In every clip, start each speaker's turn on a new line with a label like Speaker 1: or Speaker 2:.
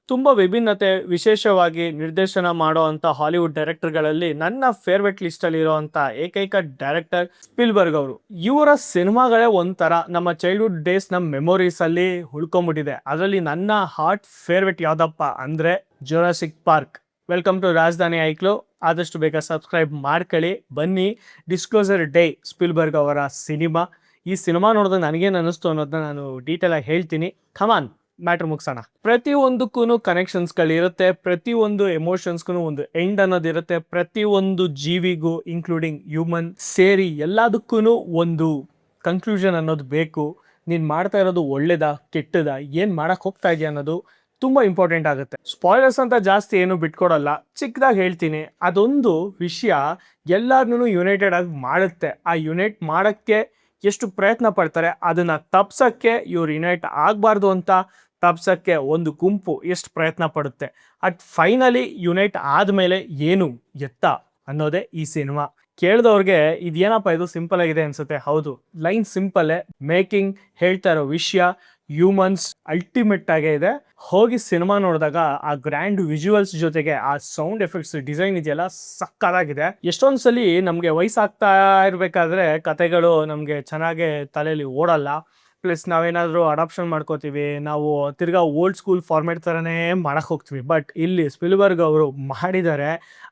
Speaker 1: ತುಂಬ ವಿಭಿನ್ನತೆ ವಿಶೇಷವಾಗಿ ನಿರ್ದೇಶನ ಮಾಡುವಂಥ ಹಾಲಿವುಡ್ ಡೈರೆಕ್ಟರ್ಗಳಲ್ಲಿ ನನ್ನ ಫೇವ್ರೆಟ್ ಲಿಸ್ಟಲ್ಲಿ ಇರುವಂಥ ಏಕೈಕ ಡೈರೆಕ್ಟರ್ ಸ್ಪಿಲ್ಬರ್ಗ್ ಅವರು. ಇವರ ಸಿನಿಮಾಗಳೇ ಒಂಥರ ನಮ್ಮ ಚೈಲ್ಡ್ಹುಡ್ ಡೇಸ್ ನಮ್ಮ ಮೆಮೊರೀಸಲ್ಲಿ ಉಳ್ಕೊಂಬಿಟ್ಟಿದೆ. ಅದರಲ್ಲಿ ನನ್ನ ಹಾರ್ಟ್ ಫೇವ್ರೆಟ್ ಯಾವುದಪ್ಪ ಅಂದರೆ ಜುರಾಸಿಕ್ ಪಾರ್ಕ್. ವೆಲ್ಕಮ್ ಟು ರಾಜಧಾನಿ ಐಕ್ಲು. ಆದಷ್ಟು ಬೇಗ ಸಬ್ಸ್ಕ್ರೈಬ್ ಮಾಡ್ಕೊಳ್ಳಿ. ಬನ್ನಿ, ಡಿಸ್ಕ್ಲೋಸರ್ ಡೇ ಸ್ಪಿಲ್ಬರ್ಗ್ ಅವರ ಸಿನಿಮಾ. ಈ ಸಿನಿಮಾ ನೋಡಿದ್ರೆ ನನಗೇನು ಅನ್ನಿಸ್ತು ಅನ್ನೋದನ್ನ ನಾನು ಡೀಟೇಲಾಗಿ ಹೇಳ್ತೀನಿ. ಕಮಾನ್, ಮ್ಯಾಟ್ರ್ ಮುಗಿಸೋಣ. ಪ್ರತಿಯೊಂದಕ್ಕೂ ಕನೆಕ್ಷನ್ಸ್ಗಳಿರುತ್ತೆ, ಪ್ರತಿಯೊಂದು ಎಮೋಷನ್ಸ್ಗೂ ಒಂದು ಎಂಡ್ ಅನ್ನೋದಿರುತ್ತೆ. ಪ್ರತಿಯೊಂದು ಜೀವಿಗೂ ಇನ್ಕ್ಲೂಡಿಂಗ್ ಹ್ಯೂಮನ್ ಸೇರಿ ಎಲ್ಲದಕ್ಕೂ ಒಂದು ಕನ್ಕ್ಲೂಷನ್ ಅನ್ನೋದು ಬೇಕು. ನೀನು ಮಾಡ್ತಾ ಇರೋದು ಒಳ್ಳೇದಾ ಕೆಟ್ಟದಾ, ಏನು ಮಾಡಕ್ಕೆ ಹೋಗ್ತಾ ಇದೆಯಾ ಅನ್ನೋದು ತುಂಬ ಇಂಪಾರ್ಟೆಂಟ್ ಆಗುತ್ತೆ. ಸ್ಪಾಯ್ಲರ್ಸ್ ಅಂತ ಜಾಸ್ತಿ ಏನು ಬಿಟ್ಕೊಡಲ್ಲ, ಚಿಕ್ಕದಾಗಿ ಹೇಳ್ತೀನಿ. ಅದೊಂದು ವಿಷಯ ಎಲ್ಲರನ್ನೂ ಯುನೈಟೆಡ್ ಆಗಿ ಮಾಡುತ್ತೆ. ಆ ಯುನೈಟ್ ಮಾಡೋಕ್ಕೆ ಎಷ್ಟು ಪ್ರಯತ್ನ ಪಡ್ತಾರೆ, ಅದನ್ನು ತಪ್ಸೋಕ್ಕೆ ಇವ್ರು ಯುನೈಟ್ ಆಗಬಾರ್ದು ಅಂತ ತಪ್ಸೋಕ್ಕೆ ಒಂದು ಗುಂಪು ಎಷ್ಟು ಪ್ರಯತ್ನ ಪಡುತ್ತೆ. ಫೈನಲಿ ಯುನೈಟ್ ಆದಮೇಲೆ ಏನು ಎತ್ತ ಅನ್ನೋದೇ ಈ ಸಿನಿಮಾ. ಕೇಳಿದವ್ರಿಗೆ ಇದೇನಪ್ಪ ಇದು ಸಿಂಪಲ್ ಆಗಿದೆ ಅನ್ಸುತ್ತೆ. ಹೌದು, ಲೈನ್ ಸಿಂಪಲ್ಲೇ. ಮೇಕಿಂಗ್ ಹೇಳ್ತಾ ಇರೋ ವಿಷಯ ಹ್ಯೂಮನ್ಸ್ ಅಲ್ಟಿಮೇಟ್ ಆಗೇ ಇದೆ. ಹೋಗಿ ಸಿನಿಮಾ ನೋಡಿದಾಗ ಆ ಗ್ರ್ಯಾಂಡ್ ವಿಜುವಲ್ಸ್ ಜೊತೆಗೆ ಆ ಸೌಂಡ್ ಎಫೆಕ್ಟ್ಸ್ ಡಿಸೈನ್ ಇದೆಯಲ್ಲ ಸಕ್ಕತ್ತಾಗಿದೆ. ಎಷ್ಟೊಂದು ಸಲ ನಮಗೆ ವಯಸ್ಸಾಗ್ತಾ ಇರಬೇಕಾದ್ರೆ ಕತೆಗಳು ನಮಗೆ ಚೆನ್ನಾಗೆ ತಲೆಯಲ್ಲಿ ಓಡಲ್ಲ. ಪ್ಲಸ್ ನಾವೇನಾದರೂ ಅಡಾಪ್ಷನ್ ಮಾಡ್ಕೋತೀವಿ, ನಾವು ತಿರ್ಗಾ ಓಲ್ಡ್ ಸ್ಕೂಲ್ ಫಾರ್ಮೇಟ್ ಥರನೇ ಮಾಡಕ್ಕೆ ಹೋಗ್ತೀವಿ. ಬಟ್ ಇಲ್ಲಿ ಸ್ಪಿಲ್ಬರ್ಗ್ ಅವರು ಮಾಡಿದ್ದಾರೆ.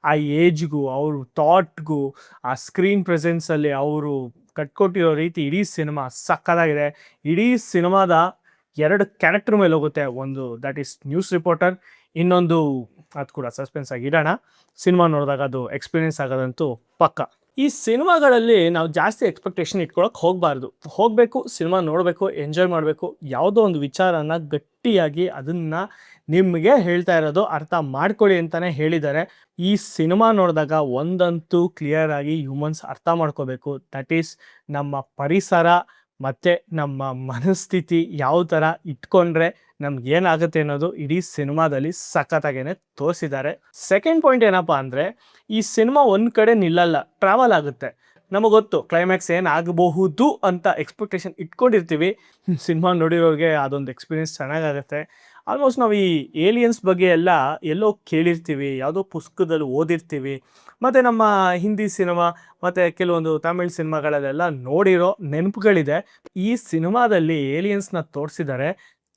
Speaker 1: ಆ ಏಜ್ಗೂ ಅವ್ರ ಥಾಟ್ಗೂ ಆ ಸ್ಕ್ರೀನ್ ಪ್ರೆಸೆನ್ಸಲ್ಲಿ ಅವರು ಕಟ್ಕೊಟ್ಟಿರೋ ರೀತಿ ಇಡೀ ಸಿನಿಮಾ ಸಕ್ಕತ್ತಾಗಿದೆ. ಇಡೀ ಸಿನಿಮಾದ 2 ಕ್ಯಾರೆಕ್ಟರ್ ಮೇಲೆ ಹೋಗುತ್ತೆ. ಒಂದು ದಟ್ ಈಸ್ ನ್ಯೂಸ್ ರಿಪೋರ್ಟರ್, ಇನ್ನೊಂದು ಅದು ಕೂಡ ಸಸ್ಪೆನ್ಸ್ ಆಗಿ ಇಡೋಣ. ಸಿನಿಮಾ ನೋಡಿದಾಗ ಅದು ಎಕ್ಸ್ಪೀರಿಯೆನ್ಸ್ ಆಗೋದಂತೂ ಪಕ್ಕ. ಈ ಸಿನಿಮಾಗಳಲ್ಲಿ ನಾವು ಜಾಸ್ತಿ ಎಕ್ಸ್ಪೆಕ್ಟೇಷನ್ ಇಟ್ಕೊಳಕ್ಕೆ ಹೋಗಬೇಕು. ಸಿನಿಮಾ ನೋಡಬೇಕು, ಎಂಜಾಯ್ ಮಾಡಬೇಕು. ಯಾವುದೋ ಒಂದು ವಿಚಾರನ ಗಟ್ಟಿಯಾಗಿ ಅದನ್ನು ನಿಮಗೆ ಹೇಳ್ತಾ ಇರೋದು ಅರ್ಥ ಮಾಡ್ಕೊಳ್ಳಿ ಅಂತಲೇ ಹೇಳಿದ್ದಾರೆ. ಈ ಸಿನಿಮಾ ನೋಡಿದಾಗ ಒಂದಂತೂ ಕ್ಲಿಯರ್ ಆಗಿ ಹ್ಯೂಮನ್ಸ್ ಅರ್ಥ ಮಾಡ್ಕೋಬೇಕು. ದಟ್ ಈಸ್ ನಮ್ಮ ಪರಿಸರ ಮತ್ತು ನಮ್ಮ ಮನಸ್ಥಿತಿ ಯಾವ ಥರ ಇಟ್ಕೊಂಡ್ರೆ ನಮ್ಗೆ ಏನಾಗುತ್ತೆ ಅನ್ನೋದು ಇಡೀ ಸಿನಿಮಾದಲ್ಲಿ ಸಖತ್ತಾಗೇನೆ ತೋರಿಸಿದ್ದಾರೆ. ಸೆಕೆಂಡ್ ಪಾಯಿಂಟ್ ಏನಪ್ಪ ಅಂದರೆ, ಈ ಸಿನಿಮಾ ಒಂದು ಕಡೆ ನಿಲ್ಲಲ್ಲ, ಟ್ರಾವೆಲ್ ಆಗುತ್ತೆ. ನಮಗೆ ಗೊತ್ತು ಕ್ಲೈಮ್ಯಾಕ್ಸ್ ಏನಾಗಬಹುದು ಅಂತ ಎಕ್ಸ್ಪೆಕ್ಟೇಷನ್ ಇಟ್ಕೊಂಡಿರ್ತೀವಿ. ಸಿನಿಮಾ ನೋಡಿರೋರಿಗೆ ಅದೊಂದು ಎಕ್ಸ್ಪೀರಿಯೆನ್ಸ್ ಚೆನ್ನಾಗಾಗುತ್ತೆ. ಆಲ್ಮೋಸ್ಟ್ ನಾವು ಈ ಏಲಿಯನ್ಸ್ ಬಗ್ಗೆ ಎಲ್ಲ ಎಲ್ಲೋ ಕೇಳಿರ್ತೀವಿ, ಯಾವುದೋ ಪುಸ್ತಕದಲ್ಲಿ ಓದಿರ್ತೀವಿ, ಮತ್ತು ನಮ್ಮ ಹಿಂದಿ ಸಿನಿಮಾ ಮತ್ತು ಕೆಲವೊಂದು ತಮಿಳ್ ಸಿನಿಮಾಗಳಲ್ಲೆಲ್ಲ ನೋಡಿರೋ ನೆನಪುಗಳಿದೆ. ಈ ಸಿನಿಮಾದಲ್ಲಿ ಏಲಿಯನ್ಸ್ನ ತೋರಿಸಿದ್ದಾರೆ.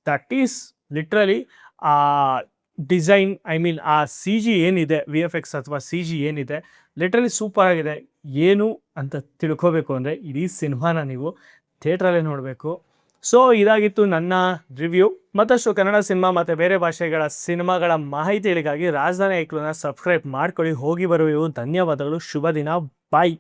Speaker 1: ದಟ್ ಈಸ್ ಲಿಟ್ರಲಿ ಆ ಡಿಸೈನ್, ಐ ಮೀನ್ ಆ ಸಿ ಜಿ ಏನಿದೆ, ವಿ ಎಫ್ ಎಕ್ಸ್ ಅಥವಾ ಸಿ ಜಿ ಏನಿದೆ, ಲಿಟ್ರಲಿ ಸೂಪರ್ ಆಗಿದೆ. ಏನು ಅಂತ ತಿಳ್ಕೋಬೇಕು ಅಂದರೆ ಇಡೀ ಸಿನಿಮಾನ ನೀವು ಥಿಯೇಟ್ರಲ್ಲೇ ನೋಡಬೇಕು. ಸೊ ಇದಾಗಿತ್ತು ನನ್ನ ರಿವ್ಯೂ. ಮತ್ತಷ್ಟು ಕನ್ನಡ ಸಿನಿಮಾ ಮತ್ತು ಬೇರೆ ಭಾಷೆಗಳ ಸಿನಿಮಾಗಳ ಮಾಹಿತಿಗಳಿಗಾಗಿ ರಾಜಧಾನಿ ಐಕ್ಲೂನ ಸಬ್ಸ್ಕ್ರೈಬ್ ಮಾಡ್ಕೊಳ್ಳಿ. ಹೋಗಿ ಬರುವೆವು. ಧನ್ಯವಾದಗಳು. ಶುಭ ದಿನ. ಬಾಯ್.